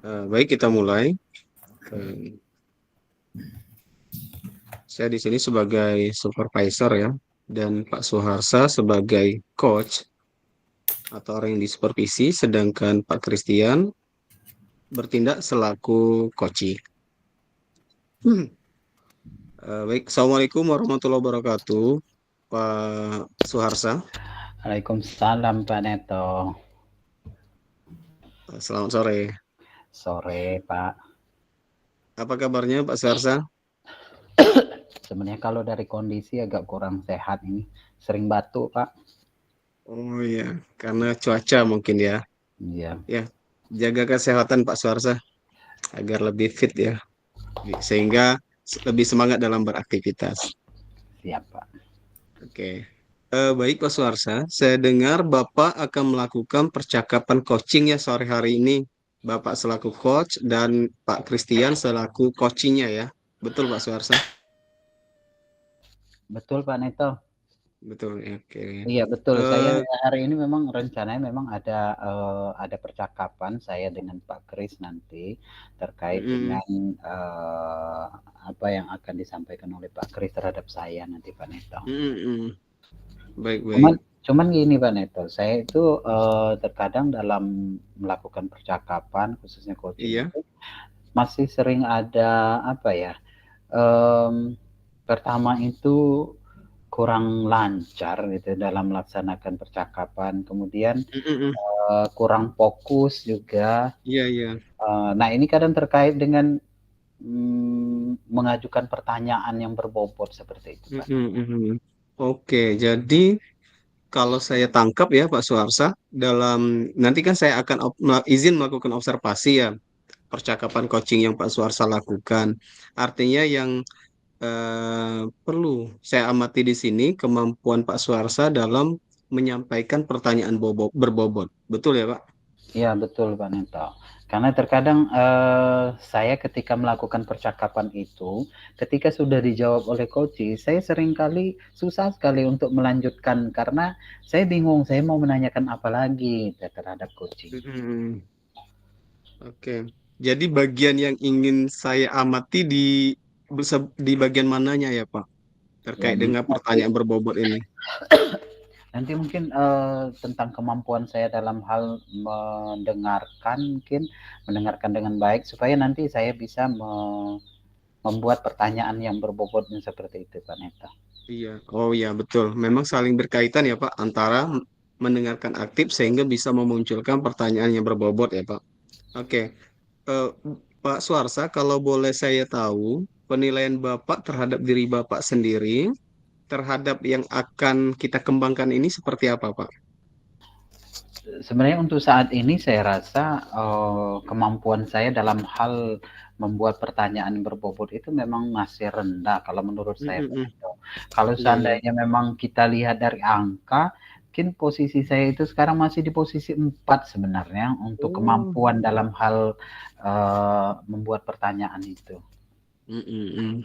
Baik, kita mulai. Eh, saya di sini sebagai supervisor ya, dan Pak Suharsa sebagai coach atau orang yang disupervisi, sedangkan Pak Christian bertindak selaku coachee. Hmm. Baik, Assalamualaikum warahmatullahi wabarakatuh, Pak Suharsa. Waalaikumsalam Pak Neto. Selamat sore. Sore Pak. Apa kabarnya Pak Suharsa? Sebenarnya kalau dari kondisi agak kurang sehat ini. Sering batuk Pak. Oh iya, karena cuaca mungkin ya. Iya, Ya, jaga kesehatan Pak Suharsa agar lebih fit ya, sehingga lebih semangat dalam beraktivitas. siap Pak. Oke. Baik Pak Suharsa, saya dengar Bapak akan melakukan percakapan coaching ya sore hari ini. Bapak selaku coach dan Pak Christian selaku coachingnya ya. Betul Pak Suharsa? Betul Pak Neto. Betul ya, oke. Iya betul. Saya Eh, hari ini memang rencananya memang ada percakapan saya dengan Pak Kris nanti terkait mm, dengan eh, apa yang akan disampaikan oleh Pak Kris terhadap saya nanti Pak Neto. mm, mm. Baik, Cuman baik. cuman gini Pak Neto, saya itu terkadang dalam melakukan percakapan khususnya coaching Iya. itu masih sering ada apa ya? em, Pertama itu kurang lancar gitu dalam melaksanakan percakapan, kemudian Mm, mm, mm. kurang fokus juga. Iya, iya. Nah ini kadang terkait dengan mengajukan pertanyaan yang berbobot seperti itu Mm, Pak. mm, mm, mm. Oke, jadi kalau saya tangkap ya Pak Suharsa, dalam nanti kan saya akan izin melakukan observasi ya percakapan coaching yang Pak Suharsa lakukan. Artinya yang perlu saya amati di sini kemampuan Pak Suharsa dalam menyampaikan pertanyaan berbobot. Betul ya Pak? Iya betul Pak Neto. Karena terkadang saya ketika melakukan percakapan itu, ketika sudah dijawab oleh coach, saya seringkali susah sekali untuk melanjutkan karena saya bingung saya mau menanyakan apa lagi terhadap coach. Mm-mm. Oke. Jadi bagian yang ingin saya amati di bagian mananya ya Pak? Ya Terkait dengan mungkin nanti pertanyaan berbobot ini. nanti mungkin tentang kemampuan saya dalam hal mendengarkan mungkin mendengarkan dengan baik supaya nanti saya bisa membuat pertanyaan yang berbobotnya seperti itu Pak Neto. Iya, oh iya betul. Memang saling berkaitan ya Pak antara mendengarkan aktif sehingga bisa memunculkan pertanyaan yang berbobot ya Pak. Oke, Eh, Pak Suarsa, kalau boleh saya tahu penilaian Bapak terhadap diri Bapak sendiri terhadap yang akan kita kembangkan ini seperti apa Pak? Sebenarnya untuk saat ini saya rasa kemampuan saya dalam hal membuat pertanyaan berbobot itu memang masih rendah kalau menurut saya. Mm-mm. Kalau Iya, iya. seandainya memang kita lihat dari angka, mungkin posisi saya itu sekarang masih di posisi 4 sebenarnya untuk Oh, kemampuan dalam hal membuat pertanyaan itu. mm-mm.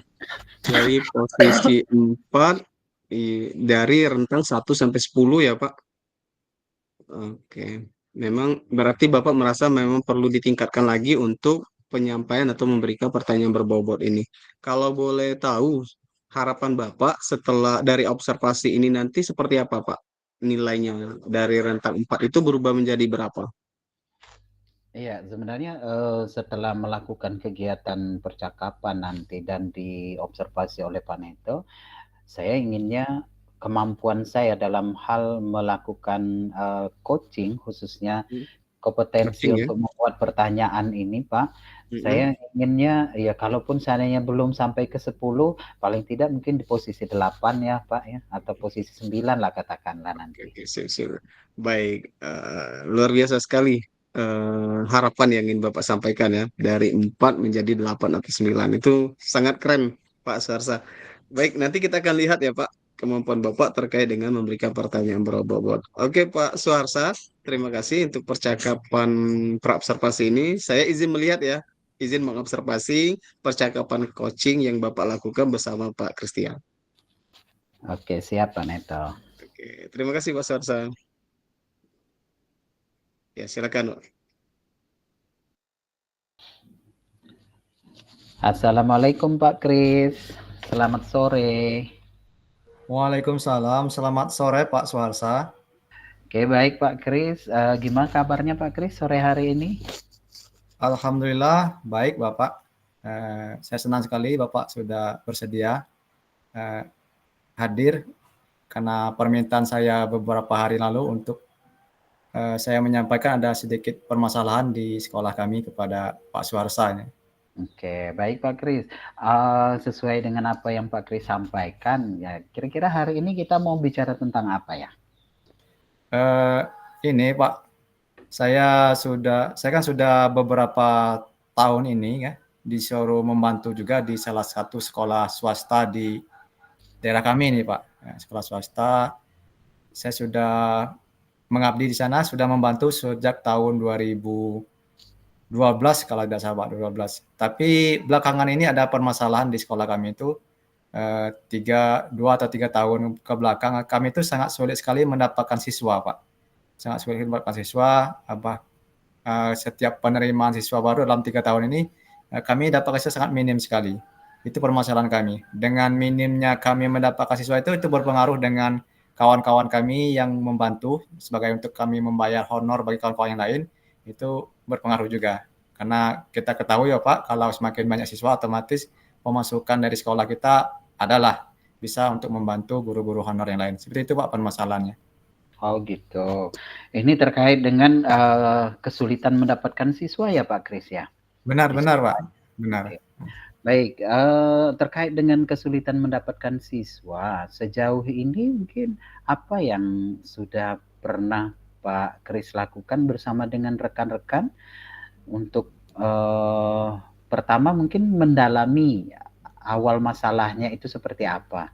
Dari posisi 4 dari rentang 1 sampai 10 ya Pak? Oke, memang berarti Bapak merasa memang perlu ditingkatkan lagi untuk penyampaian atau memberikan pertanyaan berbobot ini. Kalau boleh tahu, harapan Bapak setelah dari observasi ini nanti seperti apa, Pak? Nilainya dari rentang 4 itu berubah menjadi berapa? Iya, sebenarnya setelah melakukan kegiatan percakapan nanti dan diobservasi oleh Paneto, saya inginnya kemampuan saya dalam hal melakukan coaching, khususnya Hmm, kompetensi coaching ya? untuk membuat pertanyaan ini, Pak. Saya Mm-mm. inginnya ya kalaupun seandainya belum sampai ke 10, paling tidak mungkin di posisi 8 ya, Pak ya, atau posisi 9 lah katakanlah Oke, nanti. oke, sip, sip. Baik, luar biasa sekali harapan yang ingin Bapak sampaikan ya. Dari 4 menjadi 8 atau 9. Itu sangat keren, Pak Sarsa. Baik, nanti kita akan lihat ya, Pak, kemampuan Bapak terkait dengan memberikan pertanyaan berbobot. Oke, Pak Suharsa, terima kasih untuk percakapan praobservasi ini. Saya izin melihat ya, izin mengobservasi percakapan coaching yang Bapak lakukan bersama Pak Christian. Oke, siap Pak Neto. Oke, terima kasih Pak Suharsa. Ya, silakan. Assalamualaikum Pak Kris, selamat sore. Waalaikumsalam, selamat sore Pak Suharsa. Oke, baik Pak Kris. Gimana kabarnya Pak Kris sore hari ini? Alhamdulillah baik Bapak. Saya senang sekali Bapak sudah bersedia hadir karena permintaan saya beberapa hari lalu untuk saya menyampaikan ada sedikit permasalahan di sekolah kami kepada Pak Suharsa. Oke, baik Pak Kris. Sesuai dengan apa yang Pak Kris sampaikan, ya kira-kira hari ini kita mau bicara tentang apa ya? Ini Pak, saya kan sudah beberapa tahun ini ya disuruh membantu juga di salah satu sekolah swasta di daerah kami nih Pak. Sekolah swasta, saya sudah mengabdi di sana, sudah membantu sejak tahun 2012 kalau tidak salah Pak, 2012. Tapi belakangan ini ada permasalahan di sekolah kami itu 2 atau 3 tahun ke belakang kami itu sangat sulit sekali mendapatkan siswa Pak. Sangat sulit mendapatkan siswa. Setiap penerimaan siswa baru dalam 3 tahun ini kami dapatkan siswa sangat minim sekali. Itu permasalahan kami. Dengan minimnya kami mendapatkan siswa itu berpengaruh dengan kawan-kawan kami yang membantu sebagai untuk kami membayar honor bagi kawan-kawan yang lain, itu berpengaruh juga. Karena kita ketahui ya Pak, kalau semakin banyak siswa otomatis pemasukan dari sekolah kita adalah bisa untuk membantu guru-guru honor yang lain. Seperti itu Pak permasalahannya. Oh gitu. Ini terkait dengan kesulitan mendapatkan siswa ya Pak Kris ya? Benar Pak. Benar. Baik, terkait dengan kesulitan mendapatkan siswa, sejauh ini mungkin apa yang sudah pernah Pak Kris lakukan bersama dengan rekan-rekan untuk pertama mungkin mendalami awal masalahnya itu seperti apa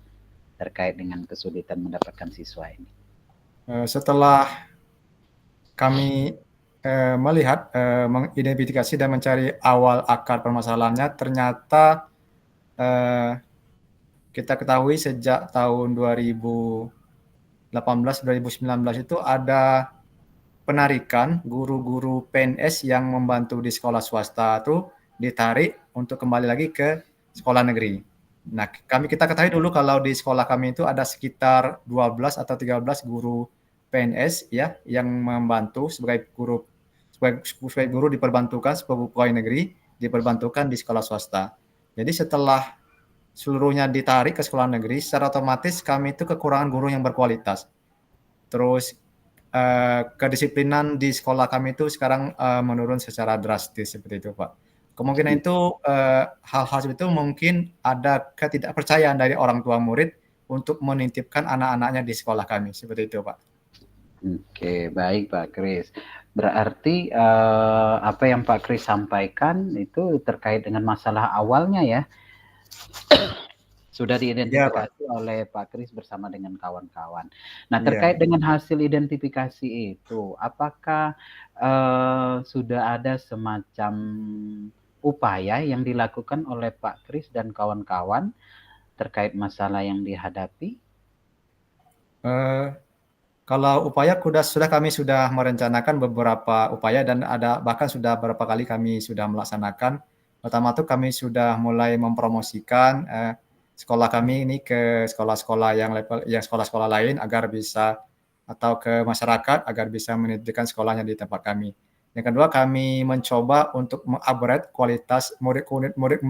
terkait dengan kesulitan mendapatkan siswa ini? Setelah kami melihat, mengidentifikasi dan mencari awal akar permasalahannya, ternyata kita ketahui sejak tahun 2018-2019 itu ada penarikan guru-guru PNS yang membantu di sekolah swasta itu ditarik untuk kembali lagi ke sekolah negeri. Nah, kita ketahui dulu kalau di sekolah kami itu ada sekitar 12 atau 13 guru PNS ya yang membantu sebagai guru diperbantukan sebagai pegawai negeri diperbantukan di sekolah swasta. Jadi setelah seluruhnya ditarik ke sekolah negeri, secara otomatis kami itu kekurangan guru yang berkualitas. Terus kedisiplinan di sekolah kami itu sekarang menurun secara drastis seperti itu Pak. Kemungkinan itu hal-hal seperti itu mungkin ada ketidakpercayaan dari orang tua murid untuk menitipkan anak-anaknya di sekolah kami seperti itu Pak. Oke, baik Pak Kris. Berarti apa yang Pak Kris sampaikan itu terkait dengan masalah awalnya ya. Sudah diidentifikasi oleh Pak Kris bersama dengan kawan-kawan. Nah, terkait dengan hasil identifikasi itu, apakah sudah ada semacam upaya yang dilakukan oleh Pak Kris dan kawan-kawan terkait masalah yang dihadapi? Kalau upaya kami sudah merencanakan beberapa upaya dan ada bahkan sudah beberapa kali kami sudah melaksanakan. Pertama tuh kami sudah mulai mempromosikan sekolah kami ini ke sekolah-sekolah yang sekolah-sekolah lain agar bisa atau ke masyarakat agar bisa menitipkan sekolahnya di tempat kami. Yang kedua kami mencoba untuk mengupgrade kualitas murid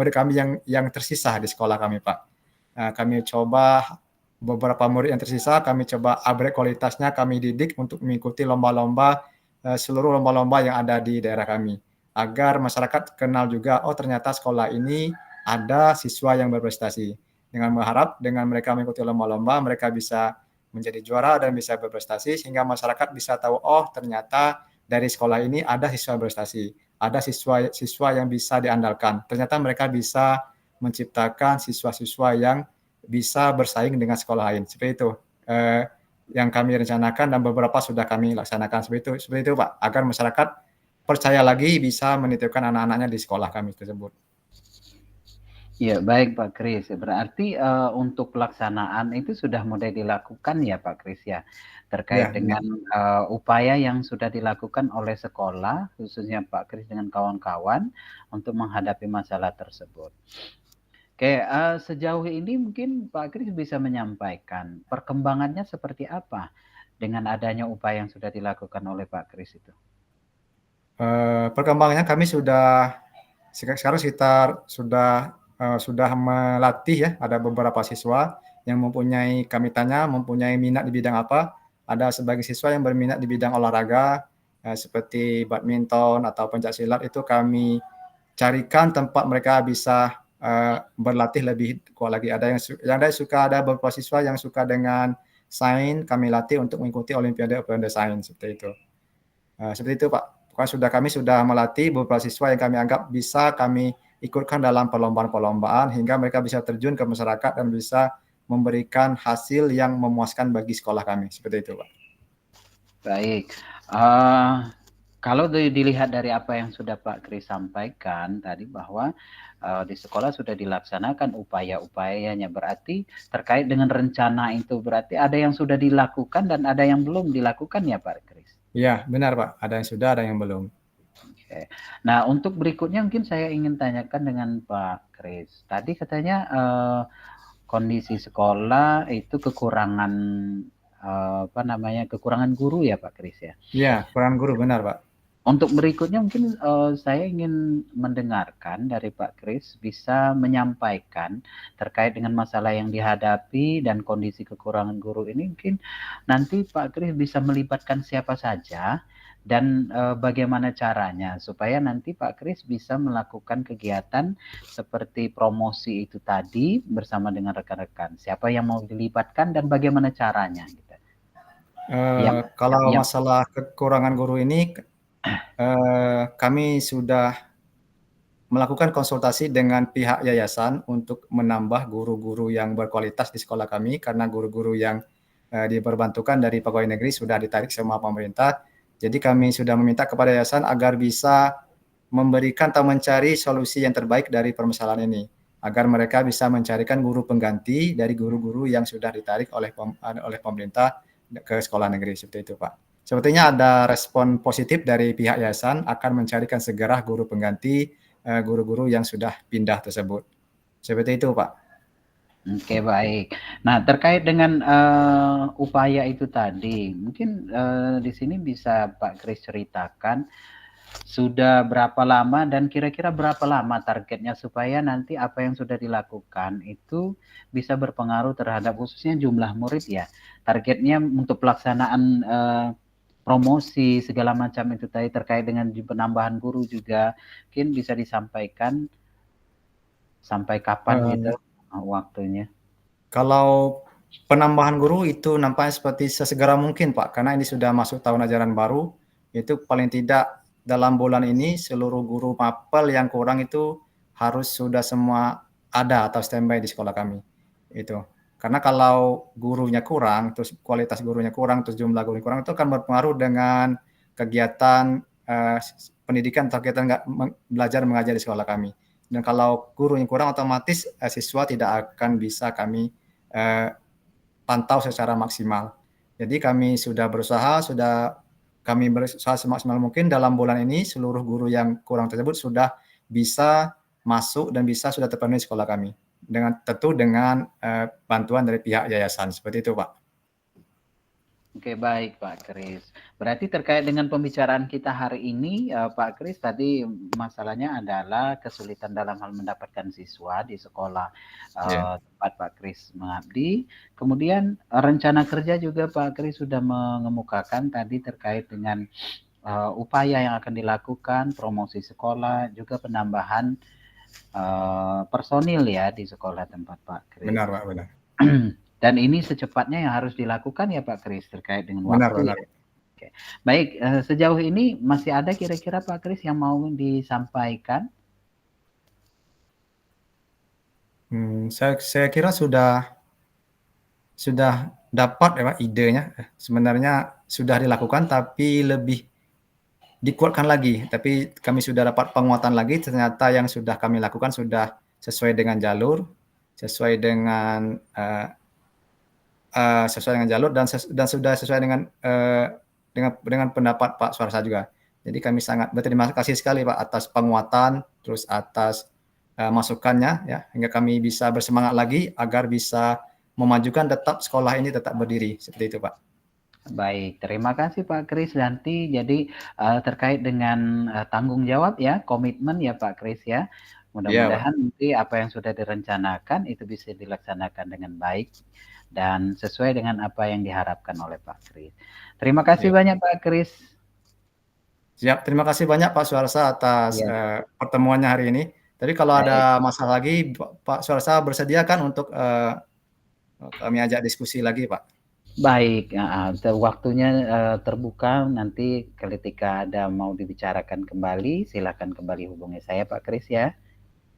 kami yang tersisa di sekolah kami Pak. Kami coba beberapa murid yang tersisa kami coba upgrade kualitasnya, kami didik untuk mengikuti lomba-lomba seluruh lomba-lomba yang ada di daerah kami agar masyarakat kenal juga oh ternyata sekolah ini ada siswa yang berprestasi. Dengan berharap dengan mereka mengikuti lomba-lomba mereka bisa menjadi juara dan bisa berprestasi sehingga masyarakat bisa tahu oh ternyata dari sekolah ini ada siswa berprestasi, ada siswa yang bisa diandalkan. Ternyata mereka bisa menciptakan siswa-siswa yang bisa bersaing dengan sekolah lain. Seperti itu yang kami rencanakan dan beberapa sudah kami laksanakan seperti itu Pak, agar masyarakat percaya lagi bisa menitipkan anak-anaknya di sekolah kami tersebut. Ya, baik Pak Kris. Berarti untuk pelaksanaan itu sudah mulai dilakukan ya Pak Kris ya. terkait Ya, dengan upaya yang sudah dilakukan oleh sekolah, khususnya Pak Kris dengan kawan-kawan untuk menghadapi masalah tersebut. Oke, sejauh ini mungkin Pak Kris bisa menyampaikan perkembangannya seperti apa dengan adanya upaya yang sudah dilakukan oleh Pak Kris itu. Perkembangannya kami sekarang sekitar sudah melatih ya, ada beberapa siswa yang kami tanya mempunyai minat di bidang apa. Ada sebagian siswa yang berminat di bidang olahraga seperti badminton atau pencaksilat, itu kami carikan tempat mereka bisa berlatih lebih kuat lagi. Ada beberapa siswa yang suka dengan sains, kami latih untuk mengikuti Olimpiade Sains seperti itu. Seperti itu Pak. Kami sudah melatih beberapa siswa yang kami anggap bisa kami ikutkan dalam perlombaan-perlombaan hingga mereka bisa terjun ke masyarakat dan bisa memberikan hasil yang memuaskan bagi sekolah kami. Seperti itu Pak. Baik, kalau dilihat dari apa yang sudah Pak Kris sampaikan tadi bahwa di sekolah sudah dilaksanakan upaya-upayanya, berarti terkait dengan rencana itu berarti ada yang sudah dilakukan dan ada yang belum dilakukan ya Pak Kris? Iya, benar Pak. Ada yang sudah, ada yang belum. Oke. Nah, untuk berikutnya mungkin saya ingin tanyakan dengan Pak Kris. Tadi katanya kondisi sekolah itu kekurangan kekurangan guru ya Pak Kris ya? Iya, kekurangan guru, benar Pak. Untuk berikutnya mungkin saya ingin mendengarkan dari Pak Kris bisa menyampaikan terkait dengan masalah yang dihadapi dan kondisi kekurangan guru ini, mungkin nanti Pak Kris bisa melibatkan siapa saja dan bagaimana caranya supaya nanti Pak Kris bisa melakukan kegiatan seperti promosi itu tadi bersama dengan rekan-rekan. Siapa yang mau dilibatkan dan bagaimana caranya gitu. Kalau masalah kekurangan guru ini, kami sudah melakukan konsultasi dengan pihak yayasan untuk menambah guru-guru yang berkualitas di sekolah kami, karena guru-guru yang diperbantukan dari pegawai negeri sudah ditarik sama pemerintah. Jadi kami sudah meminta kepada yayasan agar bisa memberikan atau mencari solusi yang terbaik dari permasalahan ini, agar mereka bisa mencarikan guru pengganti dari guru-guru yang sudah ditarik oleh pemerintah ke sekolah negeri. Seperti itu Pak. Sepertinya ada respon positif dari pihak yayasan akan mencarikan segera guru pengganti guru-guru yang sudah pindah tersebut. Seperti itu Pak. Oke, baik. Nah, terkait dengan upaya itu tadi, mungkin di sini bisa Pak Kris ceritakan sudah berapa lama dan kira-kira berapa lama targetnya supaya nanti apa yang sudah dilakukan itu bisa berpengaruh terhadap khususnya jumlah murid ya. Targetnya untuk pelaksanaan promosi segala macam itu tadi terkait dengan penambahan guru juga mungkin bisa disampaikan sampai kapan gitu waktunya. Kalau penambahan guru itu nampaknya seperti sesegera mungkin Pak, karena ini sudah masuk tahun ajaran baru. Itu paling tidak dalam bulan ini seluruh guru mapel yang kurang itu harus sudah semua ada atau standby di sekolah kami. Itu. Karena kalau gurunya kurang, terus kualitas gurunya kurang, terus jumlah guru kurang, itu akan berpengaruh dengan kegiatan pendidikan atau kegiatan belajar mengajar di sekolah kami. Dan kalau gurunya kurang, otomatis siswa tidak akan bisa kami pantau secara maksimal. Jadi kami sudah berusaha semaksimal mungkin dalam bulan ini seluruh guru yang kurang tersebut sudah bisa masuk dan sudah terpenuhi sekolah kami. Tentu dengan bantuan dari pihak yayasan. Seperti itu Pak. Oke, baik Pak Kris. Berarti terkait dengan pembicaraan kita hari ini, Pak Kris, tadi masalahnya adalah kesulitan dalam hal mendapatkan siswa di sekolah tempat Pak Kris mengabdi. Kemudian rencana kerja juga Pak Kris sudah mengemukakan tadi terkait dengan upaya yang akan dilakukan, promosi sekolah, juga penambahan personil ya di sekolah tempat Pak Kris. Benar Pak, benar. Dan ini secepatnya yang harus dilakukan ya Pak Kris terkait dengan waktu. Benar. Ya. Oke. Baik, sejauh ini masih ada kira-kira Pak Kris yang mau disampaikan? Saya kira sudah dapat ya Pak idenya. Sebenarnya sudah dilakukan tapi lebih dikuatkan lagi. Tapi kami sudah dapat penguatan lagi. Ternyata yang sudah kami lakukan sudah sesuai dengan jalur, sesuai dengan sesuai dengan jalur dan sudah sesuai dengan pendapat Pak Suarsa juga. Jadi kami sangat berterima kasih sekali Pak atas penguatan, terus atas masukannya ya, hingga kami bisa bersemangat lagi agar bisa memajukan tetap sekolah ini tetap berdiri seperti itu Pak. Baik, terima kasih Pak Kris Danti. Jadi terkait dengan tanggung jawab ya, komitmen ya Pak Kris ya. Mudah-mudahan nanti apa yang sudah direncanakan itu bisa dilaksanakan dengan baik dan sesuai dengan apa yang diharapkan oleh Pak Kris. Terima kasih banyak Pak Kris. Siap, terima kasih banyak Pak Suarsa atas pertemuannya hari ini. Tapi kalau ada masalah lagi, Pak Suarsa bersedia kan untuk kami ajak diskusi lagi Pak? Baik, waktunya terbuka nanti ketika ada mau dibicarakan kembali, silakan kembali hubungi saya Pak Kris ya.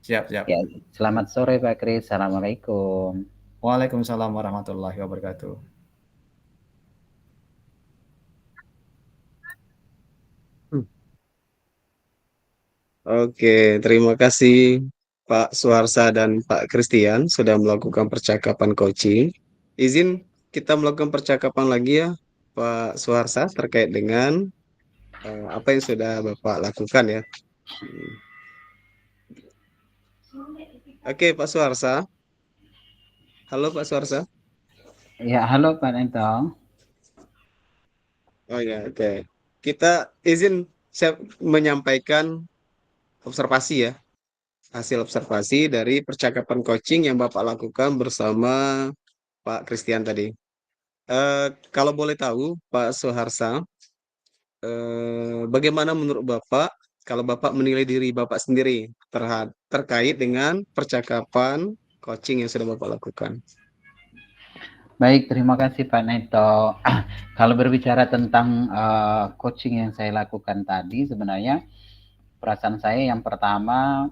Siap, siap. Ya, selamat sore Pak Kris. Assalamualaikum. Waalaikumsalam warahmatullahi wabarakatuh. Oke, terima kasih Pak Suarsa dan Pak Christian sudah melakukan percakapan coaching. Izin kita melakukan percakapan lagi ya, Pak Suarsa, terkait dengan apa yang sudah Bapak lakukan ya. Oke, Pak Suarsa. Halo Pak Suarsa. Ya, halo Pak Nento. Oh ya, oke. Kita izin saya menyampaikan observasi ya, hasil observasi dari percakapan coaching yang Bapak lakukan bersama Pak Christian tadi. Kalau boleh tahu, Pak Suharsa, bagaimana menurut Bapak kalau Bapak menilai diri Bapak sendiri terkait dengan percakapan coaching yang sudah Bapak lakukan? Baik, terima kasih Pak Neto. Kalau berbicara tentang coaching yang saya lakukan tadi, sebenarnya perasaan saya yang pertama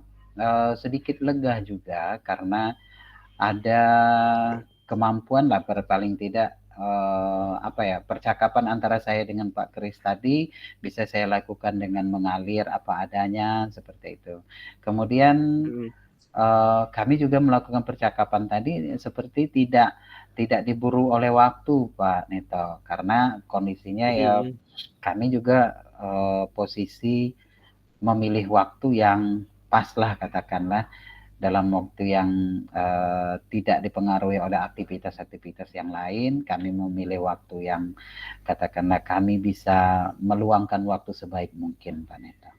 sedikit lega juga karena ada kemampuan lah paling tidak percakapan antara saya dengan Pak Kris tadi bisa saya lakukan dengan mengalir apa adanya seperti itu. Kemudian kami juga melakukan percakapan tadi seperti tidak diburu oleh waktu Pak Neto, karena kondisinya ya kami juga posisi memilih waktu yang pas lah katakanlah, dalam waktu yang tidak dipengaruhi oleh aktivitas-aktivitas yang lain. Kami memilih waktu yang katakanlah kami bisa meluangkan waktu sebaik mungkin Pak Neto.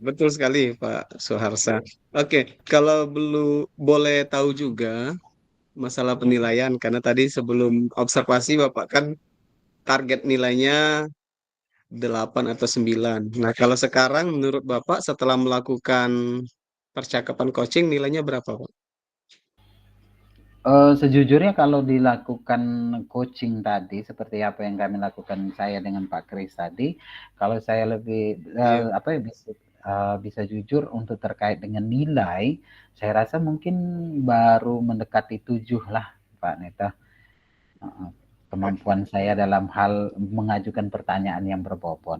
Betul sekali Pak Suharsa. Oke, kalau boleh tahu juga masalah penilaian, karena tadi sebelum observasi Bapak kan target nilainya 8 atau 9. Nah, kalau sekarang menurut Bapak setelah melakukan percakapan coaching nilainya berapa, Pak? Sejujurnya kalau dilakukan coaching tadi seperti apa yang kami lakukan saya dengan Pak Kris tadi, kalau saya lebih bisa jujur untuk terkait dengan nilai, saya rasa mungkin baru mendekati 7 lah Pak Neta. Kemampuan saya dalam hal mengajukan pertanyaan yang berbobot.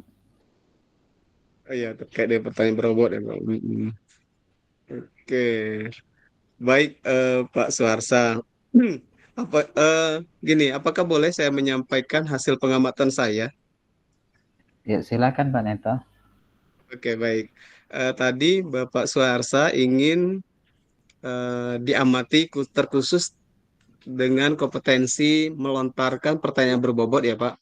Oh iya, terkait dengan pertanyaan berbobot ya, Pak. Oke, baik Pak Suharsa. Apakah boleh saya menyampaikan hasil pengamatan saya? Ya, silakan Pak Neta. Oke, baik. Tadi Bapak Suharsa ingin diamati terkhusus dengan kompetensi melontarkan pertanyaan berbobot ya Pak.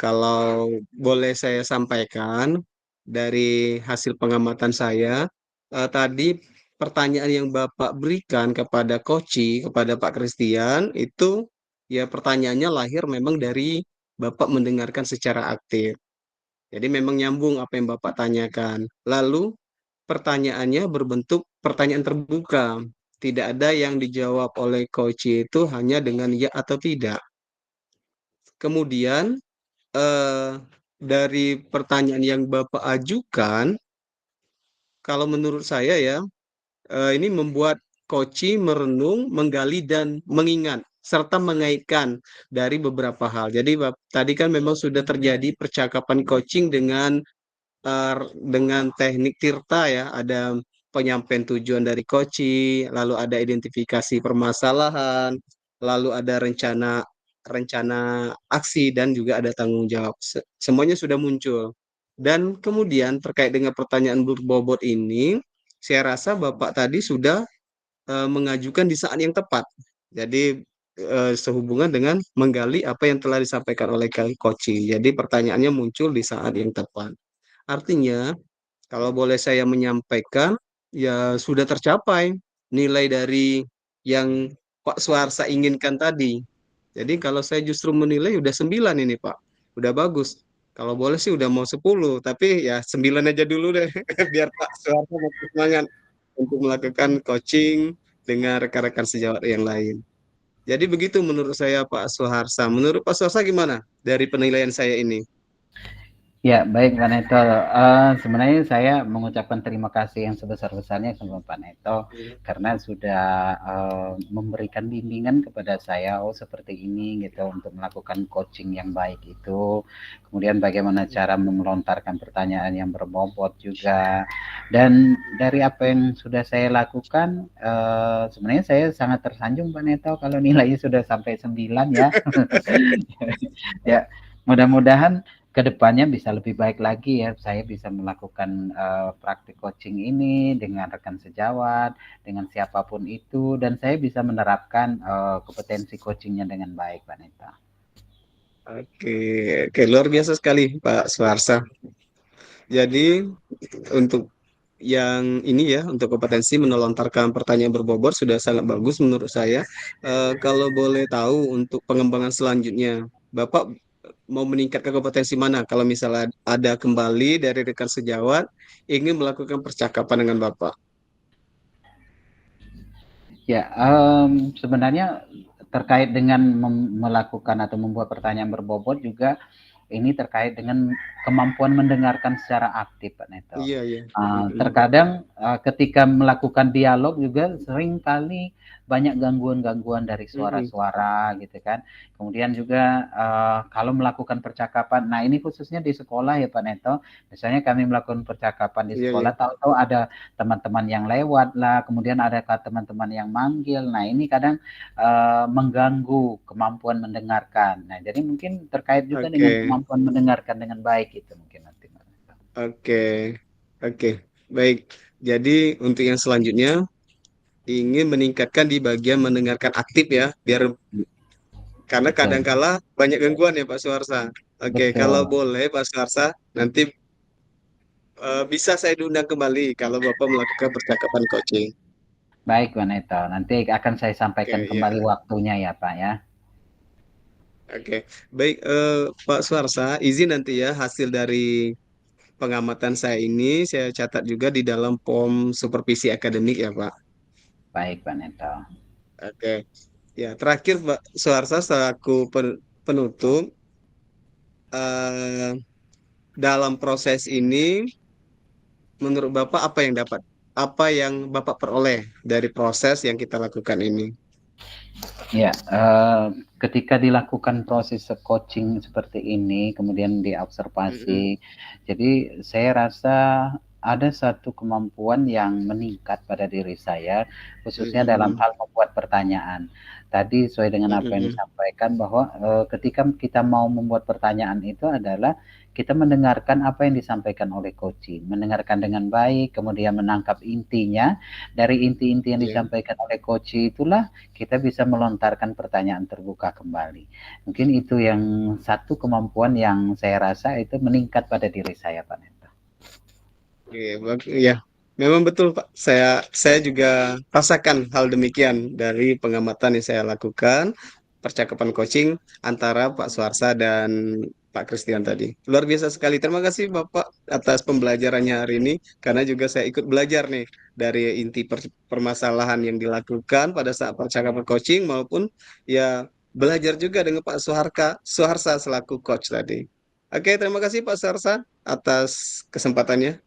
Kalau boleh saya sampaikan dari hasil pengamatan saya, tadi pertanyaan yang Bapak berikan kepada kepada Pak Christian itu ya pertanyaannya lahir memang dari Bapak mendengarkan secara aktif. Jadi memang nyambung apa yang Bapak tanyakan. Lalu pertanyaannya berbentuk pertanyaan terbuka. Tidak ada yang dijawab oleh coach itu hanya dengan ya atau tidak. Kemudian dari pertanyaan yang Bapak ajukan, kalau menurut saya ya, ini membuat coach merenung, menggali dan mengingat serta mengaitkan dari beberapa hal. Jadi tadi kan memang sudah terjadi percakapan coaching dengan teknik Tirta ya, ada penyampaian tujuan dari coaching, lalu ada identifikasi permasalahan, lalu ada rencana rencana aksi dan juga ada tanggung jawab. Semuanya sudah muncul. Dan kemudian terkait dengan pertanyaan berbobot ini, saya rasa Bapak tadi sudah mengajukan di saat yang tepat. Jadi sehubungan dengan menggali apa yang telah disampaikan oleh coaching. Jadi pertanyaannya muncul di saat yang tepat. Artinya, kalau boleh saya menyampaikan, ya sudah tercapai nilai dari yang Pak Suharsa inginkan tadi. Jadi kalau saya justru menilai udah 9 ini Pak, udah bagus. Kalau boleh sih udah mau 10, tapi ya 9 aja dulu deh, biar Pak Suharsa makin semangat untuk melakukan coaching dengan rekan-rekan sejawat yang lain. Jadi begitu menurut saya Pak Suharsa. Menurut Pak Suharsa gimana dari penilaian saya ini? Ya, baik Pak Neto. Sebenarnya saya mengucapkan terima kasih yang sebesar-besarnya sama Pak Neto karena sudah memberikan bimbingan kepada saya, oh seperti ini gitu untuk melakukan coaching yang baik itu. Kemudian bagaimana cara melontarkan pertanyaan yang berbobot juga. Dan dari apa yang sudah saya lakukan, sebenarnya saya sangat tersanjung Pak Neto kalau nilainya sudah sampai 9 ya. Ya, mudah-mudahan kedepannya bisa lebih baik lagi ya. Saya bisa melakukan praktik coaching ini dengan rekan sejawat, dengan siapapun itu, dan saya bisa menerapkan kompetensi coachingnya dengan baik, Pak Neta. Oke, oke, luar biasa sekali Pak Suharsa. Jadi untuk yang ini ya, untuk kompetensi melontarkan pertanyaan berbobot sudah sangat bagus menurut saya. Kalau boleh tahu untuk pengembangan selanjutnya, Bapak mau meningkatkan kompetensi mana? Kalau misalnya ada kembali dari rekan sejawat ingin melakukan percakapan dengan Bapak. Ya, sebenarnya terkait dengan melakukan atau membuat pertanyaan berbobot juga ini terkait dengan kemampuan mendengarkan secara aktif, Pak Neto. Iya, iya. Terkadang ketika melakukan dialog juga sering kali banyak gangguan-gangguan dari suara-suara gitu kan. Kemudian juga kalau melakukan percakapan, nah ini khususnya di sekolah ya Pak Neto. Misalnya kami melakukan percakapan di Iya, iya. sekolah, tahu-tahu ada teman-teman yang lewat lah, kemudian ada teman-teman yang manggil. Nah ini kadang mengganggu kemampuan mendengarkan. Nah jadi mungkin terkait juga dengan Oke, kemampuan mendengarkan dengan baik itu mungkin nanti. oke, oke. Baik. Jadi untuk yang selanjutnya ingin meningkatkan di bagian mendengarkan aktif ya, biar karena Betul, kadangkala banyak gangguan ya Pak Suharsa. Oke, kalau betul. boleh Pak Suharsa, nanti bisa saya diundang kembali kalau Bapak melakukan percakapan coaching. Baik, Pak Neto. Nanti akan saya sampaikan Oke, kembali ya. waktunya ya, Pak ya. Oke. Baik, Pak Suharsa, izin nanti ya hasil dari pengamatan saya ini saya catat juga di dalam POM supervisi akademik ya, Pak. Baik, Pak Neto. Oke. Ya, terakhir Pak Suharsa selaku penutup eh, dalam proses ini menurut Bapak apa yang Bapak peroleh dari proses yang kita lakukan ini? Ya, ketika dilakukan proses coaching seperti ini, kemudian Mm-mm. diobservasi, jadi saya rasa ada satu kemampuan yang meningkat pada diri saya, khususnya dalam Mm-mm. hal membuat pertanyaan. Tadi sesuai dengan apa yang Mm-mm. disampaikan bahwa ketika kita mau membuat pertanyaan itu adalah kita mendengarkan apa yang disampaikan oleh coaching, mendengarkan dengan baik, kemudian menangkap intinya. Dari inti-inti yang Ya. disampaikan oleh coaching itulah kita bisa melontarkan pertanyaan terbuka kembali. Mungkin itu yang satu kemampuan yang saya rasa itu meningkat pada diri saya, Pak Neto. Ya, memang betul Pak. Saya juga rasakan hal demikian dari pengamatan yang saya lakukan, percakapan coaching antara Pak Suarsa dan Pak Christian tadi. Luar biasa sekali. Terima kasih Bapak atas pembelajarannya hari ini, karena juga saya ikut belajar nih dari inti permasalahan yang dilakukan pada saat percakapan coaching maupun ya belajar juga dengan Pak Suharsa selaku coach tadi. Oke, terima kasih Pak Suharsa atas kesempatannya.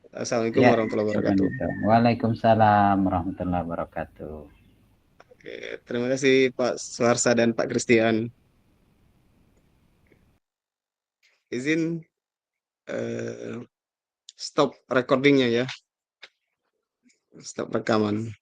Assalamualaikum Ya, warahmatullahi Pak wabarakatuh. Neto. Waalaikumsalam warahmatullahi wabarakatuh. Oke, terima kasih Pak Suharsa dan Pak Christian. Izin stop recordingnya ya. Stop rekaman.